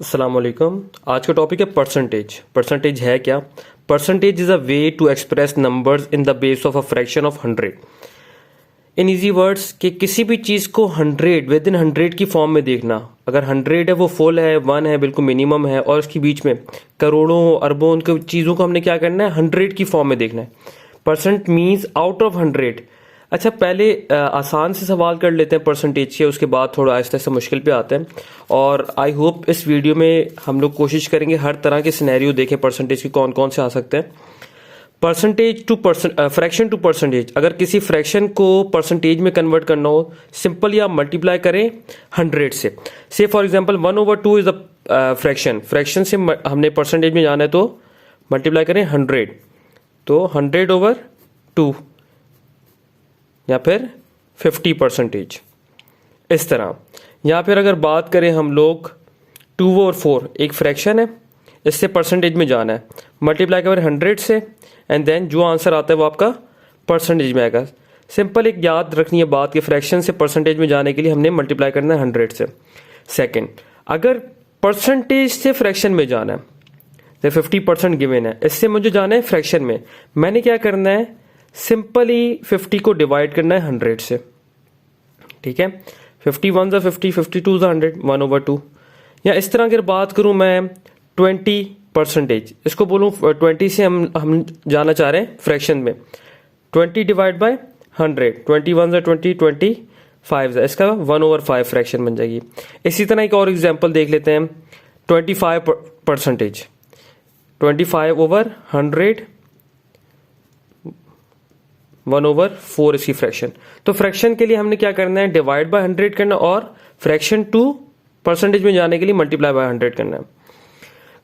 अस्सलाम वालेकुम। आज का टॉपिक है परसेंटेज। परसेंटेज है क्या? Percentage is a way to express numbers in the base of a fraction of 100। In easy words कि किसी भी चीज़ को 100 विद इन 100 की फॉर्म में देखना। अगर 100 है वो फुल है, 1 है बिल्कुल मिनिमम है, और उसके बीच में करोड़ों अरबों उनके चीज़ों को हमने क्या करना है, 100 की फॉर्म में देखना है। Percent means out of 100। अच्छा, पहले आसान से सवाल कर लेते हैं परसेंटेज के, उसके बाद थोड़ा आहिस्ता आहिस्ता मुश्किल पे आते हैं। और आई होप इस वीडियो में हम लोग कोशिश करेंगे हर तरह के सिनेरियो देखें परसेंटेज के कौन कौन से आ सकते हैं। Percentage to fraction to percentage. अगर किसी फ्रैक्शन को परसेंटेज में कन्वर्ट करना हो, सिंपल या मल्टीप्लाई करें 100 से for example 1/2 is a fraction. Fraction से हमने परसेंटेज में जाना है तो मल्टीप्लाई करें 100, तो 100/2 या फिर 50%। इस तरह या फिर अगर बात करें हम लोग 2/4, एक फ्रैक्शन है, इससे परसेंटेज में जाना है, मल्टीप्लाई करें 100 से, एंड देन जो आंसर आता है वो आपका परसेंटेज में आएगा। सिंपल एक याद रखनी है बात कि फ्रैक्शन से परसेंटेज में जाने के लिए हमने मल्टीप्लाई करना है 100 से। सेकंड, अगर परसेंटेज से फ्रैक्शन में जाना है, तो 50% गिवन है, इससे मुझे जाना है फ्रैक्शन में, मैंने क्या करना है, सिंपली 50 को डिवाइड करना है 100 से। ठीक है, 51 50, 52 100, 1/2। या इस तरह अगर बात करूं मैं 20%, इसको बोलूं 20 से हम जाना चाह रहे हैं फ्रैक्शन में, 20 डिवाइड बाय 100, 21 20, 25, इसका 1/5 फ्रैक्शन बन जाएगी। इसी तरह एक और एग्जांपल देख लेते हैं, 25%, 25/100, 1/4 इसकी फ्रैक्शन। तो फ्रैक्शन के लिए हमने क्या करना है, डिवाइड बाय 100 करना, और फ्रैक्शन टू परसेंटेज में जाने के लिए मल्टीप्लाई बाय 100 करना है।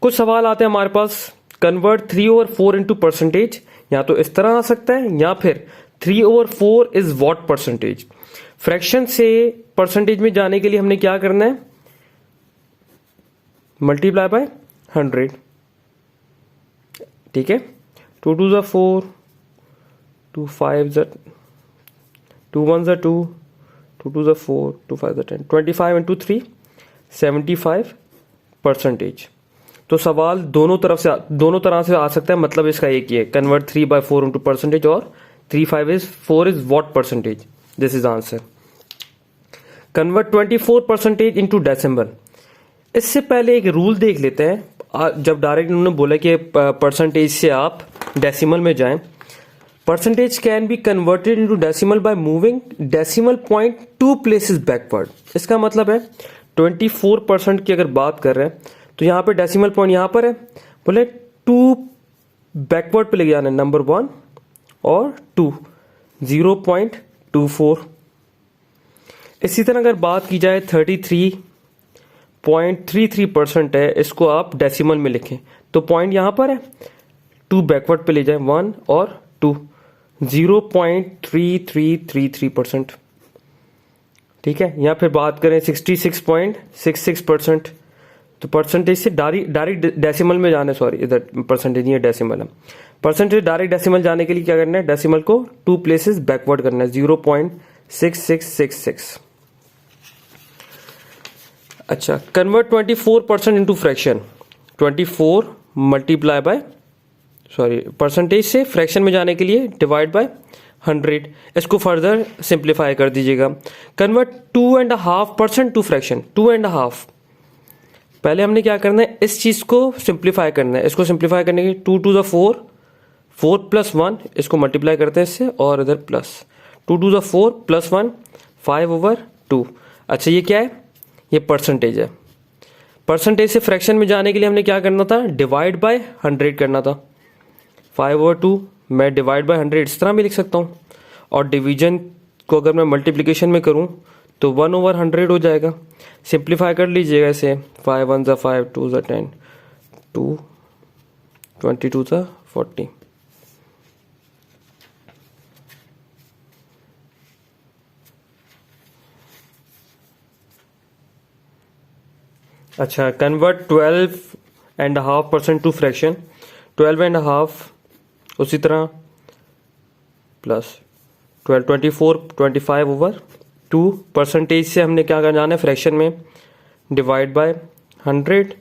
कुछ सवाल आते हैं हमारे पास, कन्वर्ट 3/4 इनटू परसेंटेज, या तो इस तरह आ सकता है, या फिर 3/4 इज व्हाट परसेंटेज। फ्रैक्शन से परसेंटेज में जाने के लिए हमने क्या करना है, मल्टीप्लाई बाय 100। ठीक है, 2 2 4, 2 5 2 1 2, 2 2 4, 2 5 10, 25 into 3 75%। तो सवाल दोनों तरह से आ सकता है, मतलब इसका एक ही है, कन्वर्ट 3/4 इंटू परसेंटेज, और 4 is what percentage, this is answer. Convert 24% into decimal. इससे पहले एक रूल देख लेते हैं, जब डायरेक्ट उन्होंने बोला कि परसेंटेज से आप डेसिमल में जाएं। Percentage can be converted into decimal by moving decimal point 2 places backward. इसका मतलब है 24% की अगर बात कर रहे हैं तो यहाँ पे डेसिमल पॉइंट यहाँ पर है, बोले 2 बैकवर्ड पे ले जाना है, नंबर 1 और 2, 0.24। इसी तरह अगर बात की जाए 33.33% है, इसको आप डेसिमल में लिखें तो पॉइंट यहाँ पर है, 2 बैकवर्ड पे ले जाए, 1 और 2, 0.3333%। ठीक है, या फिर बात करें 66.66%, तो परसेंटेज से डायरेक्ट डेसिमल में जाना है, सॉरी इधर परसेंटेज नहीं है, डेसिमल है। परसेंटेज डायरेक्ट डेसिमल जाने के लिए क्या करना है, डेसिमल को 2 प्लेसेस बैकवर्ड करना है, 0.6666। अच्छा, convert 24% into fraction. 24 multiply by percentage से फ्रैक्शन में जाने के लिए डिवाइड बाय 100। इसको फर्दर सिंप्लीफाई कर दीजिएगा। Convert 2.5% to fraction. 2.5, पहले हमने क्या करना है, इस चीज को सिंप्लीफाई करना है। इसको सिंप्लीफाई करने के लिए 2 2 4, 4 + 1, इसको मल्टीप्लाई करते हैं इससे, और इधर प्लस 2 2 4 + 1, 5/2। अच्छा, ये क्या है, ये परसेंटेज है। परसेंटेज से फ्रैक्शन में जाने के लिए हमने क्या करना था, डिवाइड बाय 100 करना था। 5/2 मैं डिवाइड बाय 100 इस तरह भी लिख सकता हूँ, और डिवीजन को अगर मैं मल्टीप्लिकेशन में करूँ तो 1/100 हो जाएगा। सिंप्लीफाई कर लीजिएगा इसे, 5 1 5, 2 10, 2 22 40। अच्छा, कन्वर्ट 12.5% टू फ्रैक्शन। 12.5 उसी तरह प्लस 12, 24, 25/2। परसेंटेज से हमने क्या जाना है, फ्रैक्शन में, divide by 100,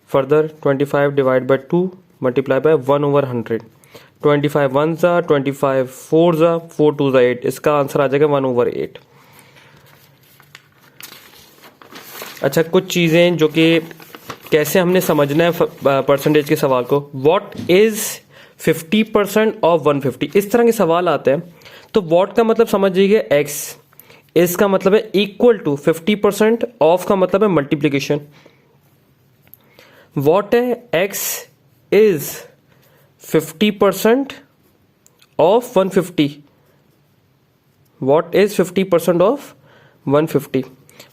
further 25 divide by 2 multiply by 1/100। 25 1 ज़ा, 25 4 ज़ा, 4 2 ज़ा 8, इसका आंसर आ जाएगा 1/8। अच्छा, कुछ चीज़ें जो कि कैसे हमने समझना है परसेंटेज के सवाल को। व्हाट इज़ 50% ऑफ 150, इस तरह के सवाल आते हैं तो व्हाट का मतलब समझ जाइए x, इसका मतलब है इक्वल टू 50%, ऑफ का मतलब है मल्टीप्लीकेशन। व्हाट है x is 50% of 150, what is 50% of 150,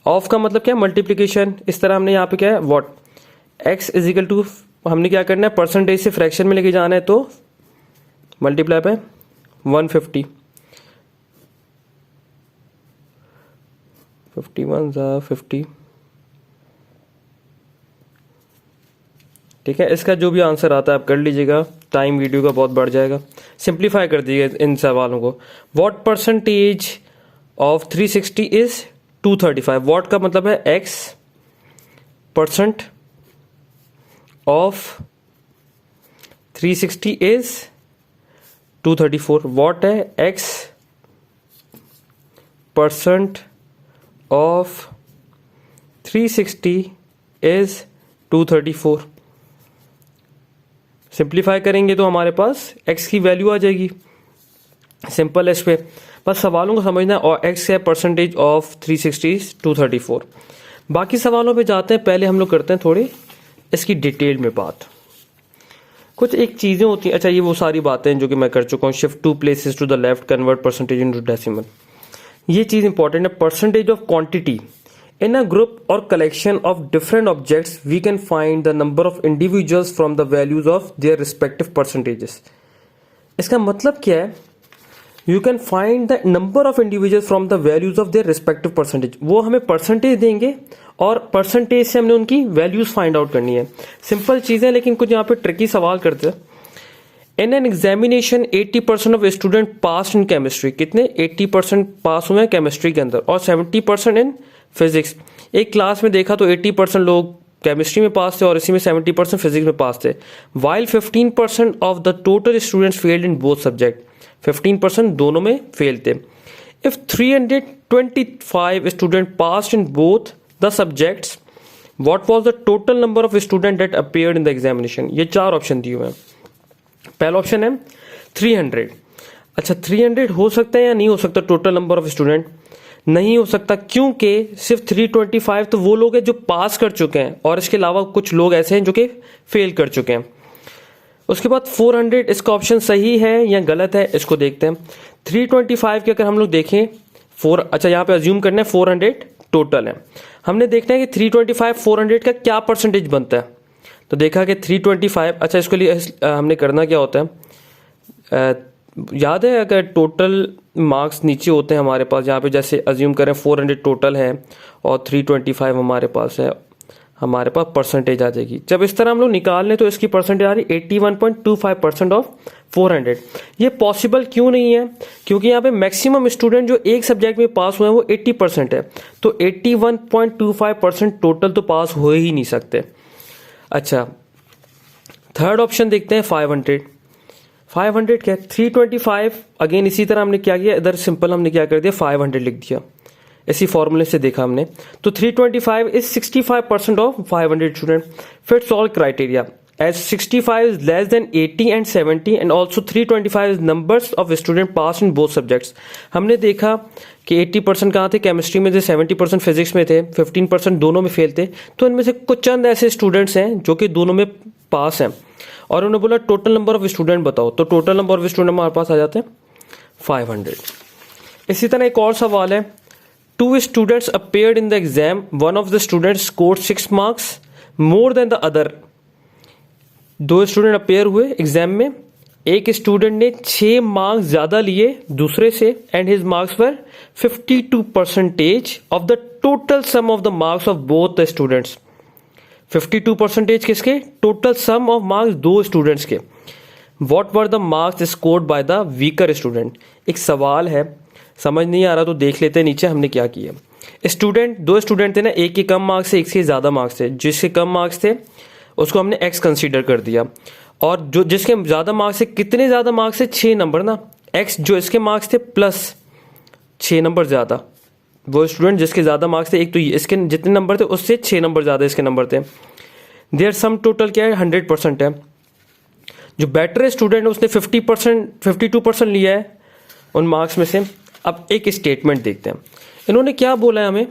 of का मतलब क्या, मल्टीप्लीकेशन। इस तरह हमने यहाँ पे क्या है, what x is equal to, हमने क्या करना है, परसेंटेज से फ्रैक्शन में लेके जाना है तो मल्टीप्लाई बाय 150, 51 ज़ा 50, ठीक है। इसका जो भी आंसर आता है आप कर लीजिएगा, टाइम वीडियो का बहुत बढ़ जाएगा। सिंप्लीफाई कर दीजिए इन सवालों को। What percentage of 360 is 235, what का मतलब है x percent of 360 is 234, what है x percent of 360 is 234। Simplify करेंगे तो हमारे पास x की वैल्यू आ जाएगी। सिंपल है इस पे, बस सवालों को समझना है। और x है परसेंटेज ऑफ 360 इज 234। बाकी सवालों पे जाते हैं, पहले हम लोग करते हैं थोड़ी इसकी डिटेल में बात। कुछ एक चीज़ें होती हैं, अच्छा ये वो सारी बातें जो कि मैं कर चुका हूँ। Shift 2 places to the left, convert percentage into decimal, ये चीज़ इंपॉर्टेंट है। Percentage of quantity in a group or collection of different objects, we can find the number of individuals from the values of their respective percentages। इसका मतलब क्या है, you can find the number of individuals from the values of their respective percentage। वो हमें percentage देंगे और percentage से हमने उनकी वैल्यूज फाइंड आउट करनी है। सिंपल चीज़ है, लेकिन कुछ यहाँ पे ट्रिकी सवाल करते हैं। In an examination 80% of student pass in chemistry, कितने 80% पास हुए हैं केमिस्ट्री के अंदर, और 70% इन फिजिक्स। एक क्लास में देखा तो 80% लोग केमिस्ट्री में पास थे और इसी में 70% फिजिक्स में पास थे। While 15% of the total students failed in both subject, 15% दोनों में फेल थे। If 325 student pass in both the subjects, what was the total number of student that appeared in the examination. ये 4 ऑप्शन दिए हुए हैं। पहला ऑप्शन है 300। अच्छा, 300 हो सकता है या नहीं हो सकता टोटल नंबर ऑफ स्टूडेंट? नहीं हो सकता, क्योंकि सिर्फ 325 तो वो लोग हैं जो पास कर चुके हैं और इसके अलावा कुछ लोग ऐसे हैं जो कि फेल कर चुके हैं। उसके बाद 400, इसका ऑप्शन सही है या गलत है, इसको देखते हैं। 325 के अगर हम लोग देखें अच्छा यहाँ पे अज्यूम करना है 400 टोटल है। हमने देखना है कि 325 400 का क्या परसेंटेज बनता है। तो देखा कि 325, अच्छा इसके लिए हमने करना क्या होता है, याद है अगर टोटल मार्क्स नीचे होते हैं हमारे पास, यहाँ पे जैसे अज्यूम करें 400 टोटल है और 325 हमारे पास है, हमारे पास परसेंटेज आ जाएगी। जब इस तरह हम लोग निकाल लें तो इसकी परसेंटेज आ रही 81.25% ऑफ 400। ये पॉसिबल क्यों नहीं है? क्योंकि यहाँ पे मैक्सिमम स्टूडेंट जो एक सब्जेक्ट में पास हुए हैं वो 80% है, तो 81.25% टोटल तो पास हो ही नहीं सकते। अच्छा, थर्ड ऑप्शन देखते हैं 500। 500 क्या, 325 अगेन इसी तरह हमने क्या किया, इधर सिंपल हमने क्या कर दिया 500 लिख दिया, इसी फॉर्मूले से देखा हमने। तो 325 is 65% of 500 student. Fits all criteria as 65 is less than 80 and 70 and also 325 is numbers of student pass in both subjects. हमने देखा कि 80% कहाँ थे, केमिस्ट्री में थे, 70% फिजिक्स में थे, 15% दोनों में फेल थे। तो इनमें से कुछ चंद ऐसे स्टूडेंट्स हैं जो कि दोनों में पास हैं, और उन्होंने बोला टोटल नंबर ऑफ स्टूडेंट बताओ, तो टोटल नंबर ऑफ स्टूडेंट हमारे पास आ जाते हैं 500। इसी तरह एक और सवाल है, 2 students appeared in the exam, one of the student scored 6 marks more than the other. 2 student appear हुए एग्जाम में, एक स्टूडेंट ने 6 मार्क्स ज्यादा लिए दूसरे से, and his marks were 52% of the total sum of the marks of both the students. 52% किसके, total sum of marks 2 students के। What were the marks scored by the weaker student. एक सवाल है, समझ नहीं आ रहा तो देख लेते हैं नीचे हमने क्या किया। स्टूडेंट 2 स्टूडेंट थे ना, एक के कम मार्क्स थे, एक के ज्यादा मार्क्स थे। जिसके कम मार्क्स थे उसको हमने x कंसीडर कर दिया, और जो जिसके ज़्यादा मार्क्स है, कितने ज़्यादा मार्क्स है, 6 नंबर ना, x जो इसके मार्क्स थे प्लस 6 नंबर ज़्यादा, वो स्टूडेंट जिसके ज़्यादा मार्क्स थे, एक तो इसके जितने नंबर थे उससे 6 नंबर ज़्यादा इसके नंबर थे, देयर सम टोटल क्या है, 100% है। जो बेटर स्टूडेंट है उसने 50%, 52% लिया है उन मार्क्स में से। अब एक स्टेटमेंट देखते हैं, इन्होंने क्या बोला है हमें,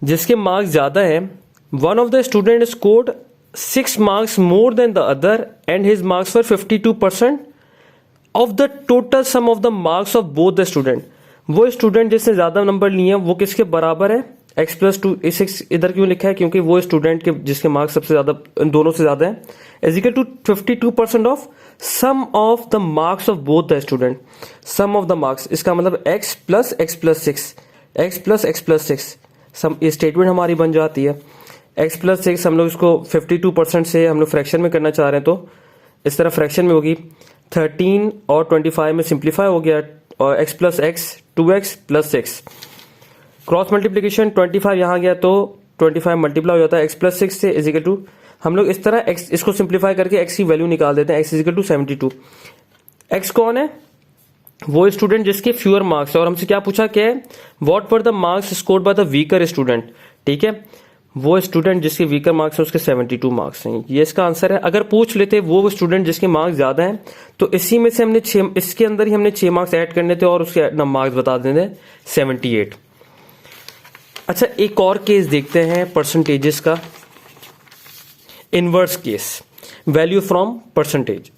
जिसके मार्क्स ज़्यादा है, one of the student scored 6 marks more than the other and his marks for 52% of the total sum of the marks of both the student. वो स्टूडेंट जिसने ज़्यादा नंबर लिए हैं वो किसके बराबर है, x+2, इस इधर क्यों लिखा है, क्योंकि वो स्टूडेंट के जिसके मार्क्स सबसे ज़्यादा, दोनों से ज़्यादा है, is equal to 52% of sum of the marks of both the student. Sum of the marks, इसका मतलब x plus x+6, x plus x+6, sum, ये स्टेटमेंट हमारी बन जाती है। x+6 हम लोग इसको 52% से हम लोग फ्रैक्शन में करना चाह रहे हैं, तो इस तरह फ्रैक्शन में होगी, 13 और 25 में सिंप्लीफाई हो गया, और x+x 2x + 6, क्रॉस मल्टीप्लीकेशन 25 यहाँ गया तो 25 मल्टीप्लाई हो जाता है x+6 से, इज इक्वल टू, हम लोग इस तरह x इसको सिंप्लीफाई करके x की वैल्यू निकाल देते हैं, x is equal to 72। x कौन है, वो स्टूडेंट जिसके फ्यूअर मार्क्स है, और हमसे क्या पूछा, क्या है, what were the marks scored by the weaker student, ठीक है, वो स्टूडेंट जिसके वीकर मार्क्स है उसके 72 मार्क्स हैं, ये इसका आंसर है। अगर पूछ लेते वो स्टूडेंट जिसके मार्क्स ज्यादा हैं, तो इसी में से हमने 6, इसके अंदर ही हमने 6 मार्क्स ऐड करने थे और उसके मार्क्स बता देते 78। अच्छा, एक और केस देखते हैं परसेंटेजेस का, inverse case, value from percentage.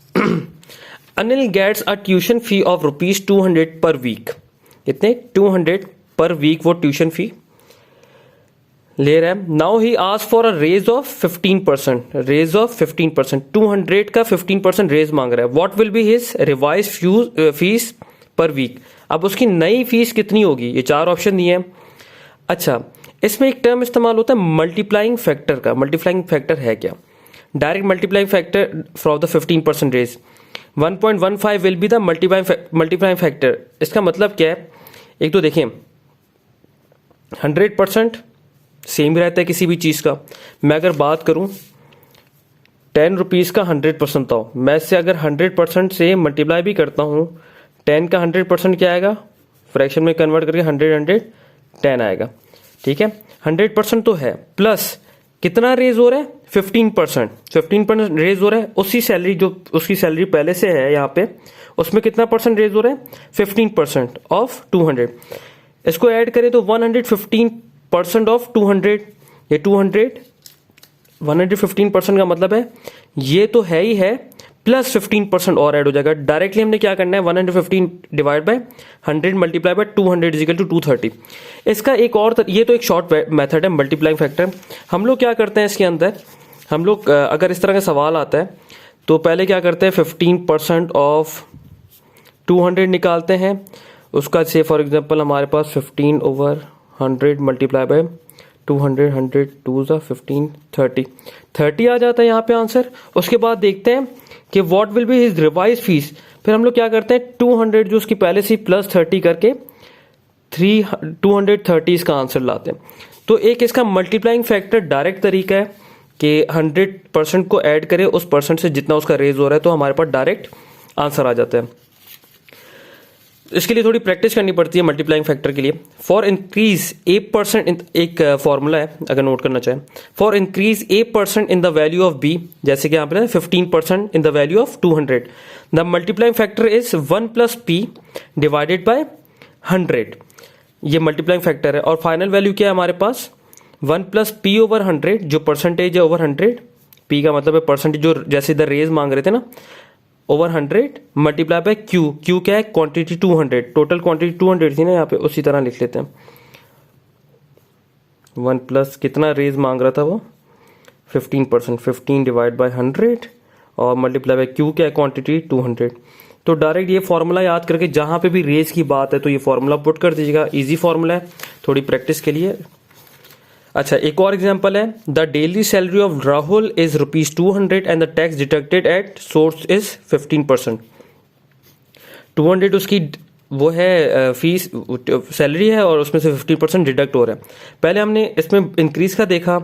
Anil gets a tuition fee of ₹200 per week, कितने, 200 पर वीक वो ट्यूशन फी ले रहा है। Now he ask for a raise of 15%, raise of 15%, 200 का 15% रेज मांग रहा है। What will be his revise fees per week, अब उसकी नई फीस कितनी होगी, ये 4 ऑप्शन दिए हैं। अच्छा, इसमें एक टर्म इस्तेमाल होता है मल्टीप्लाइंग फैक्टर का। मल्टीप्लाइंग फैक्टर है क्या, direct multiplying factor for the 15% raise, 1.15 will be the multiplying factor. इसका मतलब क्या है, एक तो देखें 100% सेम रहता है किसी भी चीज़ का। मैं अगर बात करूं 10 रुपीज़ का 100% था, मैं इससे अगर 100% से मल्टीप्लाई भी करता हूं, 10 का 100% क्या आएगा, फ्रैक्शन में कन्वर्ट करके 100 10 आएगा, ठीक है। 100% तो है, प्लस कितना रेज हो रहा है, 15% रेज हो रहा है। उसी सैलरी, जो उसकी सैलरी पहले से है यहाँ पे, उसमें कितना परसेंट रेज हो रहा है, 15% ऑफ 200। इसको ऐड करें तो 115% ऑफ 200, ये 200 115% का मतलब है ये तो है ही है, प्लस 15% और ऐड हो जाएगा। डायरेक्टली हमने क्या करना है, 115 divide by 100 multiply by 200 is equal to 230। इसका एक और ये तो एक शॉर्ट मेथड है मल्टीप्लाइंग फैक्टर। हम लोग क्या करते हैं इसके अंदर, हम लोग अगर इस तरह का सवाल आता है तो पहले क्या करते हैं, 15% ऑफ 200 निकालते हैं। उसका से फॉर एग्जांपल हमारे पास 15/100 मल्टीप्लाई बाय 200, 100 2 15 30 आ जाता है यहाँ पे आंसर। उसके बाद देखते हैं कि what will be his revise fees. फिर हम लोग क्या करते हैं, 200 जो उसकी पहले से प्लस 30 करके 230 इसका आंसर लाते हैं। तो एक इसका मल्टीप्लाइंग फैक्टर डायरेक्ट तरीका है कि 100% को ऐड करें उस परसेंट से जितना उसका रेज हो रहा है, तो हमारे पास डायरेक्ट आंसर आ जाता है। इसके लिए थोड़ी प्रैक्टिस करनी पड़ती है मल्टीप्लाइंग फैक्टर के लिए। फॉर इंक्रीज A%, एक फॉर्मूला है अगर नोट करना चाहें, for increase A% in the value of B, जैसे कि यहाँ पे 15% इन the value of 200, the multiplying factor is 1 + P divided by 100। ये मल्टीप्लाइंग फैक्टर है। और फाइनल वैल्यू क्या है हमारे पास, 1 + P ओवर 100, जो परसेंटेज है ओवर 100, P का मतलब है परसेंटेज, जो जैसे इधर रेज मांग रहे थे ना, ओवर 100 मल्टीप्लाई बाय Q क्या है, क्वांटिटी 200, टोटल क्वांटिटी 200 थी ना यहाँ पे, उसी तरह लिख लेते हैं। 1 प्लस कितना रेज मांग रहा था वो, 15%, 15 डिवाइड बाय 100 और मल्टीप्लाई बाय Q क्या है, क्वांटिटी 200। तो डायरेक्ट ये फॉर्मूला याद करके जहां पे भी रेज की बात है तो ये फॉर्मूला पुट कर दीजिएगा। इजी फॉर्मूला है, थोड़ी प्रैक्टिस के लिए। अच्छा, एक और एग्जांपल है, the daily salary of Rahul is ₹200 and the tax deducted at source is 15%। 200 उसकी वो है फीस, सैलरी है, और उसमें से 15% डिडक्ट हो रहा है। पहले हमने इसमें इंक्रीज का देखा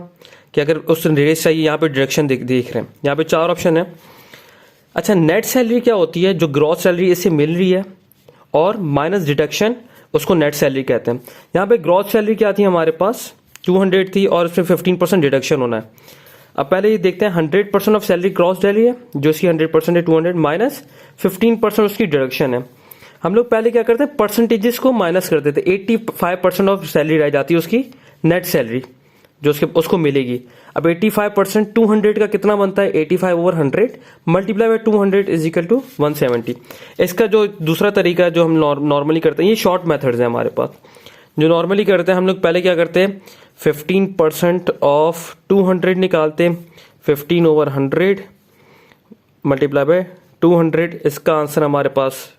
कि अगर उस रेस चाहिए, यहाँ पे डिडक्शन देख रहे हैं, यहाँ पे 4 ऑप्शन है। अच्छा, नेट सैलरी क्या होती है? जो ग्रॉस सैलरी इससे मिल रही है और माइनस डिडक्शन, उसको नेट सैलरी कहते हैं। यहाँ पे ग्रॉस सैलरी क्या थी हमारे पास? 200 थी और उसमें 15% डिडक्शन होना है। अब पहले ये देखते हैं 100% ऑफ सैलरी ग्रॉस सैलरी है, जो इसकी 100% है 200 माइनस 15% उसकी डिडक्शन है। हम लोग पहले क्या करते हैं, परसेंटेजेस को माइनस कर देते हैं। 85% ऑफ सैलरी रह जाती है उसकी नेट सैलरी जो उसको मिलेगी। अब 85% 200 का कितना बनता है? 85 over 100 multiply by 200 is equal to 170। इसका जो दूसरा तरीका है जो हम नॉर्मली करते हैं, ये शॉर्ट मेथड्स है हमारे पास। जो नॉर्मली करते हैं हम लोग, पहले क्या करते हैं, 15% ऑफ 200 निकालते हैं, 15 ओवर 100 मल्टीप्लाई बाय 200। इसका आंसर हमारे पास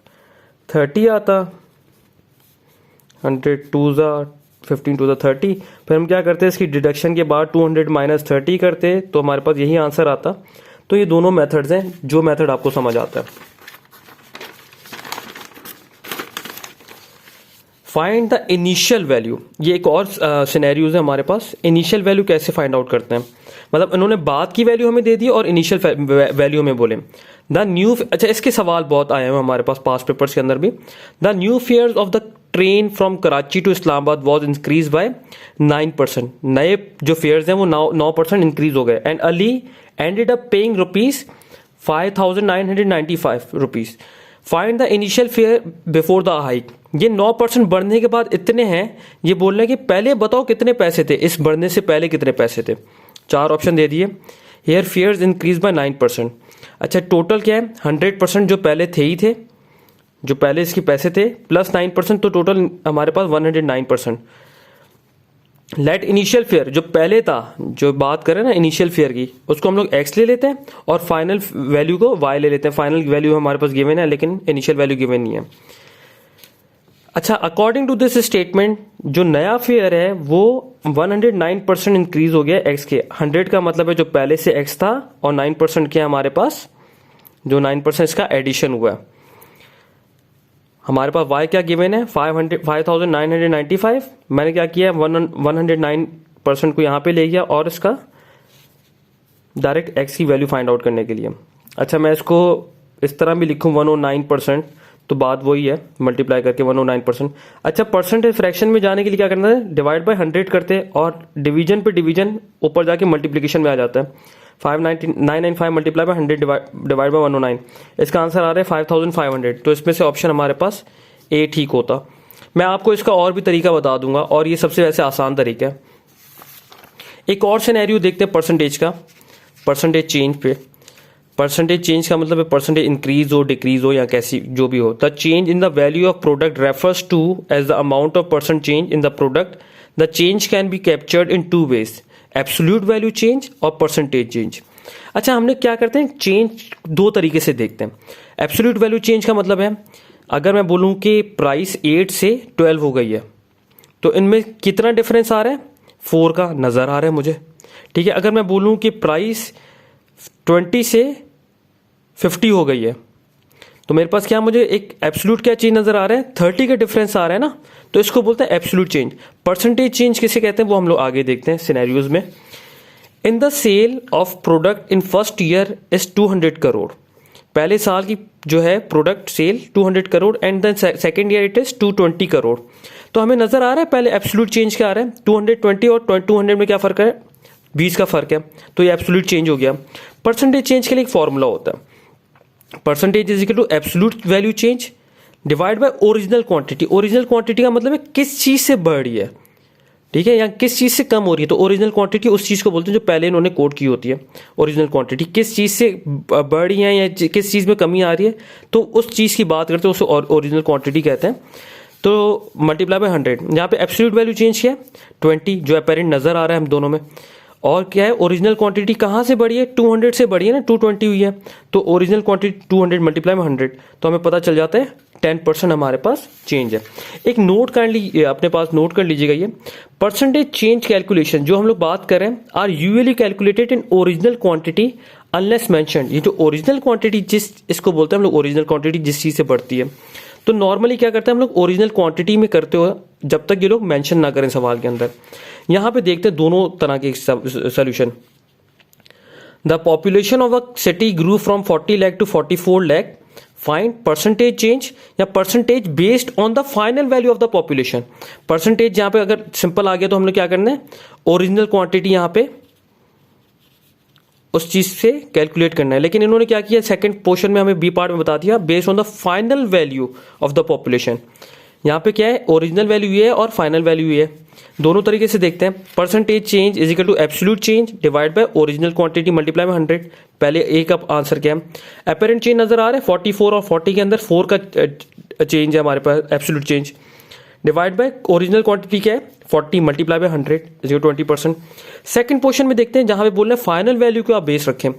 30 आता। 100 टू ज़ा 15 टू द 30। फिर हम क्या करते हैं, इसकी डिडक्शन के बाद 200 माइनस 30 करते, तो हमारे पास यही आंसर आता। तो ये दोनों मेथड्स हैं, जो मेथड आपको समझ आता है। फाइंड द इनिशियल वैल्यू, ये एक और सिनेरियोज है हमारे पास। इनिशियल वैल्यू कैसे फाइंड आउट करते हैं? मतलब इन्होंने बाद की वैल्यू हमें दे दी और इनिशियल वैल्यू हमें बोले द न्यू। अच्छा, इसके सवाल बहुत आए हैं हमारे पास पास पेपर्स के अंदर भी। The new fares of the train from Karachi to Islamabad was increase by 9%। नए जो फेयर्स हैं वो 9% इंक्रीज हो गए। And Ali ended up paying ₹5,995। Find the initial fair before the hike. ये 9% बढ़ने के बाद इतने हैं, ये बोल रहे हैं कि पहले बताओ कितने पैसे थे, इस बढ़ने से पहले कितने पैसे थे। 4 ऑप्शन दे दिए। Here fares increase by 9%। अच्छा, टोटल क्या है? 100% जो पहले थे ही थे, जो पहले इसके पैसे थे, प्लस 9%, तो टोटल हमारे पास 109%। लेट इनिशियल फेयर, जो पहले था, जो बात करें ना इनिशियल फेयर की, उसको हम लोग एक्स ले लेते हैं और फाइनल वैल्यू को वाई ले लेते हैं। फाइनल वैल्यू हमारे पास गिवन है, लेकिन इनिशियल वैल्यू गिवन नहीं है। अच्छा, अकॉर्डिंग टू दिस स्टेटमेंट, जो नया फेयर है वो 109% इंक्रीज हो गया एक्स के। 100 का मतलब है जो पहले से एक्स था, और 9% क्या हमारे पास, जो 9% इसका एडिशन हुआ है। हमारे पास y क्या गिवन है? 5,995। मैंने क्या किया, 109% को यहाँ पे ले गया और इसका डायरेक्ट x की वैल्यू फाइंड आउट करने के लिए। अच्छा, मैं इसको इस तरह भी लिखूँ 109%, तो बात वही है, मल्टीप्लाई करके 109%। अच्छा, परसेंटेज फ्रैक्शन में जाने के लिए क्या करना है? डिवाइड बाय 100 करते हैं और डिवीजन पे डिवीजन ऊपर जाके मल्टीप्लिकेशन में आ जाता है। 5,995 मल्टीप्लाई बाय 100 डिवाइड बाय 109। इसका आंसर आ रहा है 5,500। तो इसमें से ऑप्शन हमारे पास ए ठीक होता। मैं आपको इसका और भी तरीका बता दूंगा, और ये सबसे वैसे आसान तरीका है। एक और सिनेरियो देखते हैं परसेंटेज का, परसेंटेज चेंज पे। परसेंटेज चेंज का मतलब है परसेंटेज इंक्रीज हो, डिक्रीज हो, या कैसी जो भी हो। The change in the value of product refers to as the amount of percent change in the product. The change can be captured in 2 ways, absolute value change और percentage change. अच्छा, हमने क्या करते हैं, चेंज 2 तरीके से देखते हैं। एब्सोल्यूट वैल्यू चेंज का मतलब है, अगर मैं बोलूं कि प्राइस 8 से 12 हो गई है, तो इनमें कितना डिफरेंस आ रहा है? 4 का नजर आ रहा है मुझे। ठीक है, अगर मैं बोलूं कि प्राइस 20 से 50 हो गई है, तो मेरे पास क्या, मुझे एक एब्सोल्यूट क्या चेंज नजर आ रहा है? 30 का डिफरेंस आ रहा है ना, तो इसको बोलते हैं एब्सोल्यूट चेंज। परसेंटेज चेंज किसे कहते हैं वो हम लोग आगे देखते हैं सिनेरियोज में। In the sale of product in first year is 200 crore. पहले साल की जो है product sale 200 crore, and then second year it is 220 crore. तो हमें नजर आ रहा है पहले एब्सोल्यूट चेंज क्या आ रहा है, 220 और 200 में क्या फर्क है? 20 का फर्क है, तो ये एब्सोल्यूट चेंज हो गया। परसेंटेज चेंज के लिए एक फॉर्मूला होता है, percentage is equal to absolute value change divide by original quantity. Original quantity का मतलब है किस चीज से बढ़ रही है, ठीक है, या किस चीज से कम हो रही है। तो ओरिजिनल क्वांटिटी उस चीज को बोलते हैं जो पहले इन्होंने कोड की होती है। ओरिजिनल क्वांटिटी किस चीज से बढ़ रही है या किस चीज में कमी आ रही है, तो उस चीज की बात करते हैं, उसे ओरिजिनल क्वांटिटी कहते हैं। तो मल्टीप्लाई बाय 100, यहाँ पे एब्सोल्यूट वैल्यू चेंज किया 20, जो अपेरेंट नजर आ रहा है हम दोनों में, और क्या है, ओरिजिनल क्वांटिटी कहाँ से बढ़ी है? 200 से बढ़ी है ना, 220 हुई है, तो ओरिजिनल क्वांटिटी 200 मल्टीप्लाई बाय 100, तो हमें पता चल जाता है 10% हमारे पास चेंज है। एक नोट काइंडली अपने पास नोट कर लीजिएगा, ये परसेंटेज चेंज कैलकुलेशन जो हम लोग बात कर रहे हैं are usually calculated in original quantity unless mentioned. ये जो ओरिजिनल क्वांटिटी इसको बोलते हैं हम लोग ओरिजिनल क्वांटिटी जिस चीज से बढ़ती है, तो नॉर्मली क्या करते हैं हम लोग ओरिजिनल क्वांटिटी में करते हुए जब तक ये लोग मेंशन ना करें सवाल के अंदर। यहां पे देखते हैं दोनों तरह के solution. The population of a city grew from 40 lakh to 44 lakh, find percentage change या percentage based on the final value of the population. Percentage यहां पे अगर सिंपल आ गया तो हमने क्या करना है, ओरिजिनल क्वांटिटी यहां पे उस चीज से कैलकुलेट करना है। लेकिन इन्होंने क्या किया, सेकंड पोर्शन में हमें बी पार्ट में बता दिया based on the final value of the population. यहां पे क्या है, ओरिजिनल वैल्यू ये है और फाइनल वैल्यू ये है। दोनों तरीके से देखते हैं। Percentage change is equal to absolute change divide by original quantity multiply by 100। पहले ए का आंसर क्या है, अपेरेंट चेंज नजर आ रहा है 44 और 40 के अंदर 4 का चेंज है हमारे पास, absolute change divide by original quantity क्या है 40 multiply by 100 is 20%। Second portion में देखते हैं जहां पे बोल रहे हैं फाइनल वैल्यू को आप बेस रखें।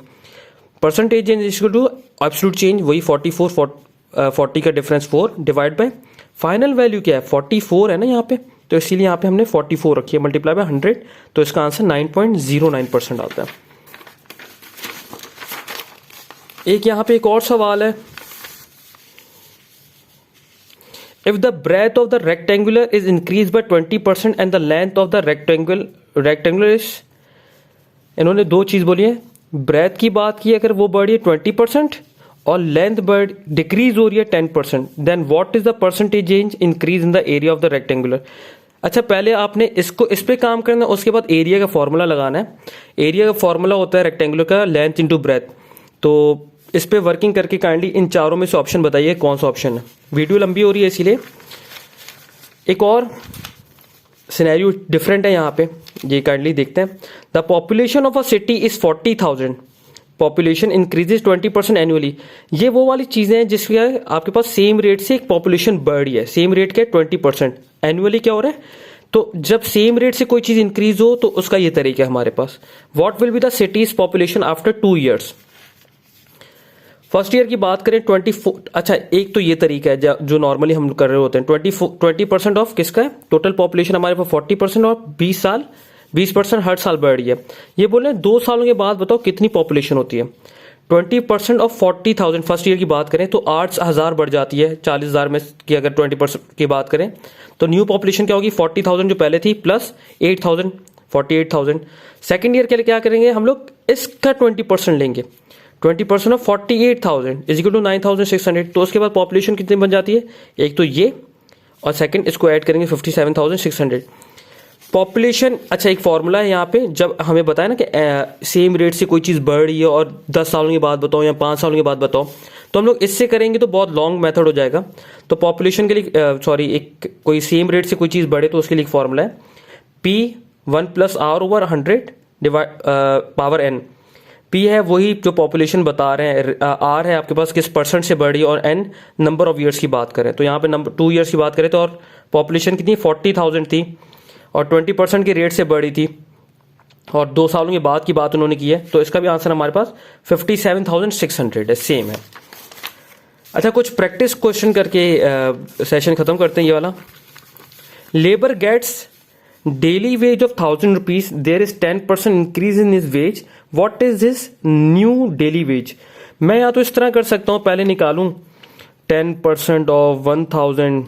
Percentage change is equal to absolute change, वही 40 का difference 4 divide by final value क्या है 44 है ना यहाँ पे, तो इसीलिए यहाँ पे हमने 44 रखी है मल्टीप्लाई बाय 100, तो इसका आंसर 9.09% आता है। एक यहाँ पे एक और सवाल है, if the breadth of the rectangular is increase by 20% and the length of the rectangular is, इन्होंने दो चीज बोली है, ब्रेथ की बात की अगर वो बढ़ी है 20% और लेंथ बढ़ डिक्रीज हो रही है 10%, then what is the percentage change increase in the area of the rectangular. अच्छा, पहले आपने इसको इस पे काम करना है, उसके बाद एरिया का फॉर्मूला लगाना है। एरिया का फॉर्मूला होता है रेक्टेंगुलर का लेंथ इंटू ब्रेथ। तो इस पे वर्किंग करके काइंडली इन चारों में से ऑप्शन बताइए कौन सा ऑप्शन है। वीडियो लंबी हो रही है इसीलिए। एक और सिनेरियो डिफरेंट है यहाँ पे, ये काइंडली देखते हैं। The population of a city is 40,000, population increases 20% annually. ये वो वाली चीजें हैं जिसके आपके पास सेम रेट से एक पॉपुलेशन बढ़ रही है। सेम रेट क्या है 20%, एनुअली क्या हो रहा है, तो जब सेम रेट से कोई चीज इंक्रीज हो तो उसका ये तरीका है हमारे पास। What will be the city's population after 2 years। First year की बात करें 24, अच्छा एक तो ये तरीका है जो नॉर्मली हम कर रहे होते हैं, 20% ऑफ किसका है, टोटल पॉपुलेशन हमारे पास 40% और 20% हर साल बढ़ रही है। ये बोल रहे हैं 2 सालों के बाद बताओ कितनी पॉपुलेशन होती है। 20% ऑफ 40,000 फर्स्ट ईयर की बात करें तो 8,000 बढ़ जाती है 40,000 में की अगर 20% की बात करें तो न्यू पॉपुलेशन क्या होगी 40,000 जो पहले थी प्लस 8,000 48,000। सेकेंड ईयर के लिए क्या करेंगे हम लोग, इसका 20% लेंगे। 20% ऑफ 48,000 इज इक्वल टू 9,600। तो उसके बाद पॉपुलेशन कितनी बन जाती है, एक तो ये और सेकंड इसको ऐड करेंगे 57,600 पॉपुलेशन। अच्छा एक फॉर्मूला है यहाँ पे, जब हमें बताया ना कि सेम रेट से कोई चीज़ बढ़ रही है और 10 सालों के बाद बताओ या 5 सालों के बाद बताओ, तो हम लोग इससे करेंगे तो बहुत लॉन्ग मेथड हो जाएगा। तो पॉपुलेशन के लिए एक कोई सेम रेट से कोई चीज़ बढ़े तो उसके लिए एक फॉर्मूला है P1 + R/100 divide power n। P है वही जो पॉपुलेशन बता रहे हैं, R है आपके पास किस परसेंट से बढ़ी और n नंबर ऑफ ईयर्स की बात करें तो यहाँ पे 2 ईयर्स की बात करें तो और पॉपुलेशन कितनी 40,000 थी और 20% के रेट से बढ़ी थी और 2 सालों के बाद की बात उन्होंने की है, तो इसका भी आंसर हमारे पास 57,600 है, सेम है। अच्छा कुछ प्रैक्टिस क्वेश्चन करके सेशन खत्म करते हैं ये वाला। Labour gets daily wage of 1,000 rupees, there is 10% increase in his wage, what is his new daily wage. मैं या तो इस तरह कर सकता हूं, पहले निकालूं 10% ऑफ 1,000,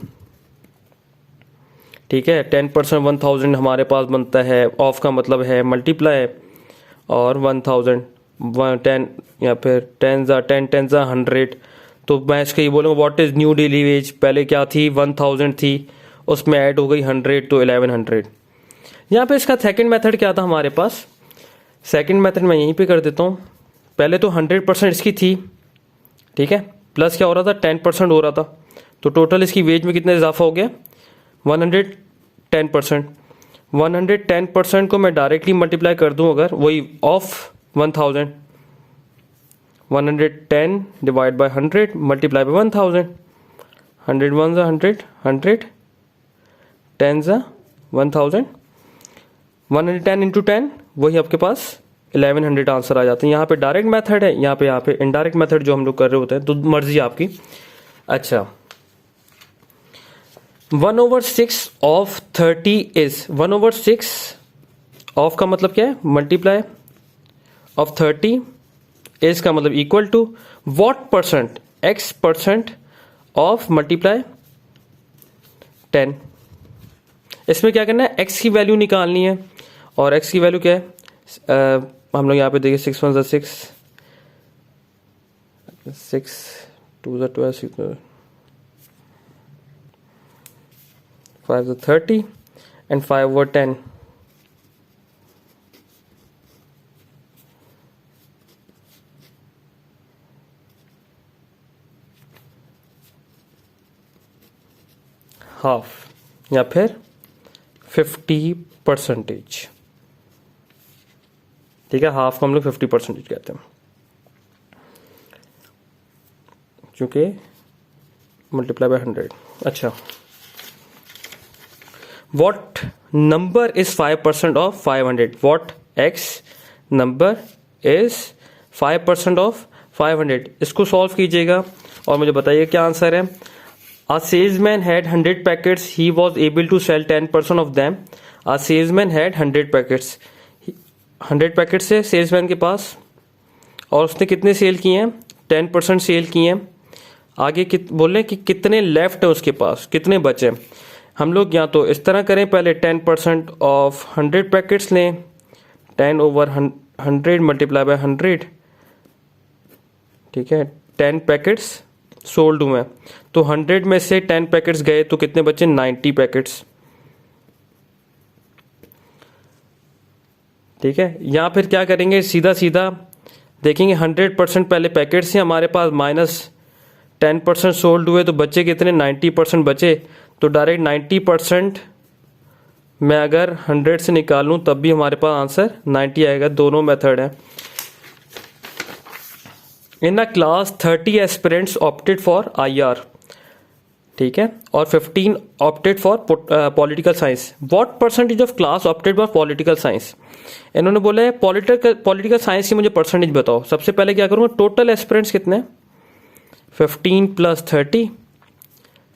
ठीक है 10% 1,000 हमारे पास बनता है, ऑफ का मतलब है मल्टीप्लाई और 1,000 10 या फिर 10 100। तो मैं इसका ये बोलूँगा what is new daily veg, पहले क्या थी 1,000 थी उसमें ऐड हो गई 100 तो 1,100। यहाँ पे इसका सेकंड मेथड क्या था हमारे पास, सेकंड मेथड मैं यहीं पे कर देता हूँ। पहले तो 100% इसकी थी, ठीक है, प्लस क्या हो रहा था 10% हो रहा था, तो टोटल इसकी वेज में कितना इजाफा हो गया 110%। 110% को मैं डायरेक्टली मल्टीप्लाई कर दूं अगर, वही of 1,000, 110 divide by 100 multiply bye 1,000, 100 1 100, 100 10 1,000, 110 into 10 वही आपके पास 1,100 आंसर आ जाते हैं। यहाँ पे डायरेक्ट मेथड है, यहाँ पे इनडायरेक्ट मेथड जो हम लोग कर रहे होते हैं, तो मर्जी आपकी। अच्छा 1/6 ऑफ 30 इज, 1/6 ऑफ का मतलब क्या है मल्टीप्लाई ऑफ 30 इज का मतलब equal to what percent, x% of multiply 10। इसमें क्या करना है, एक्स की वैल्यू निकालनी है, और एक्स की वैल्यू क्या है, हम लोग यहाँ पे देखिए 6 1 6, 6 2 12, 6 5 30 and 5 over 10. हाफ या फिर 50%। ठीक है, हाफ को हम लोग 50% कहते हैं, क्योंकि मल्टीप्लाई बाय 100। अच्छा, what number is 5% of 500? What x number is 5% of 500? इसको सॉल्व कीजिएगा और मुझे बताइए क्या आंसर है। A salesman had 100 packets. He was able to sell 10% of them. A salesman had 100 packets. 100 packets है सेल्समैन के पास, और उसने कितने सेल किए हैं, 10% सेल किए हैं। आगे बोल रहे हैं कि कितने लेफ्ट है उसके पास, कितने बचे। हम लोग या तो इस तरह करें, पहले 10% ऑफ 100 पैकेट्स लें, 10 over 100 मल्टीप्लाई बाय 100। ठीक है, 10 पैकेट्स सोल्ड हुए हैं, तो 100 में से 10 पैकेट्स गए तो कितने बचे, 90 पैकेट्स। ठीक है, यहां फिर क्या करेंगे, सीधा सीधा देखेंगे 100% पहले पैकेट्स हैं हमारे पास, माइनस 10% सोल्ड हुए तो बचे कितने, 90% बचे। तो डायरेक्ट 90% मैं अगर 100 से निकालूं तब भी हमारे पास आंसर 90 आएगा। दोनों मेथड है। In a class 30 aspirants opted for IR, ठीक है, और 15 opted for political science. What percentage of class opted for political science? इन्होंने बोला है पॉलिटिकल साइंस की मुझे परसेंटेज बताओ। सबसे पहले क्या करूँगा, टोटल एस्पिरेंट्स कितने हैं, 15 + 30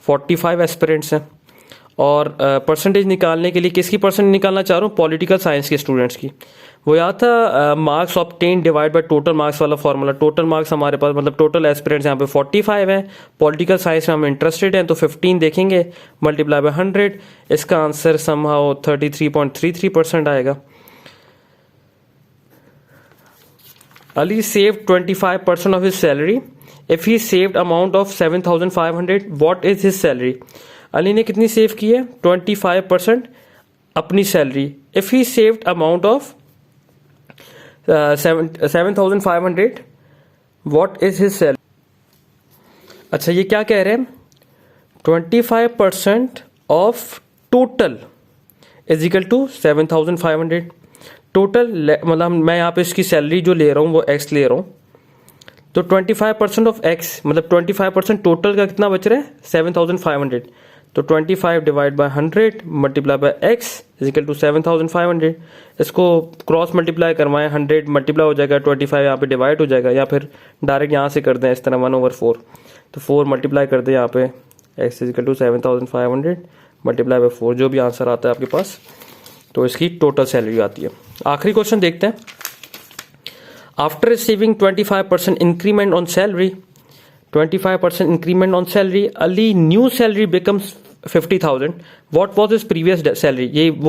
45 एस्पिरेंट्स हैं, और परसेंटेज निकालने के लिए किसकी परसेंटेज निकालना चाह रहा हूँ, पॉलिटिकल साइंस के स्टूडेंट्स की। वो याद था marks obtain divide by total marks वाला फॉर्मूला। टोटल मार्क्स हमारे पास मतलब टोटल एस्पिरेंट्स यहाँ पे 45 है, पॉलिटिकल साइंस में हम इंटरेस्टेड हैं तो 15 देखेंगे मल्टीप्लाई बाय 100। इसका आंसर समहाउ 33.33% आएगा। Ali saved 25% of his salary. If he saved amount of 7,500, what is his salary? Ali ने कितनी सेव की है, 25% अपनी salary. If he saved amount of 7,500, what is his salary? अच्छा, ये क्या कह रहे हैं, 25% of total is equal to 7,500। Total मतलब मैं यहाँ पे इसकी सैलरी जो ले रहा हूँ वो एक्स ले रहा हूँ, तो 25% ऑफ एक्स मतलब 25% टोटल का कितना बच रहा है, 7,500। तो 25 divide by 100 multiply by x is equal to 7,500। इसको क्रॉस मल्टीप्लाई करवाएं, 100 मल्टीप्लाई हो जाएगा, 25 यहाँ पे डिवाइड हो जाएगा, या फिर डायरेक्ट यहाँ से कर दें इस तरह 1/4। तो 4 मल्टीप्लाई कर दें यहाँ पे, x is equal to 7,500 multiply by 4, जो भी आंसर आता है आपके पास, तो इसकी टोटल सैलरी आती है। आखिरी क्वेश्चन देखते हैं। After receiving 25% increment on salary, 25% increment on salary, Ali new salary becomes 50,000। What was his previous salary? ये वो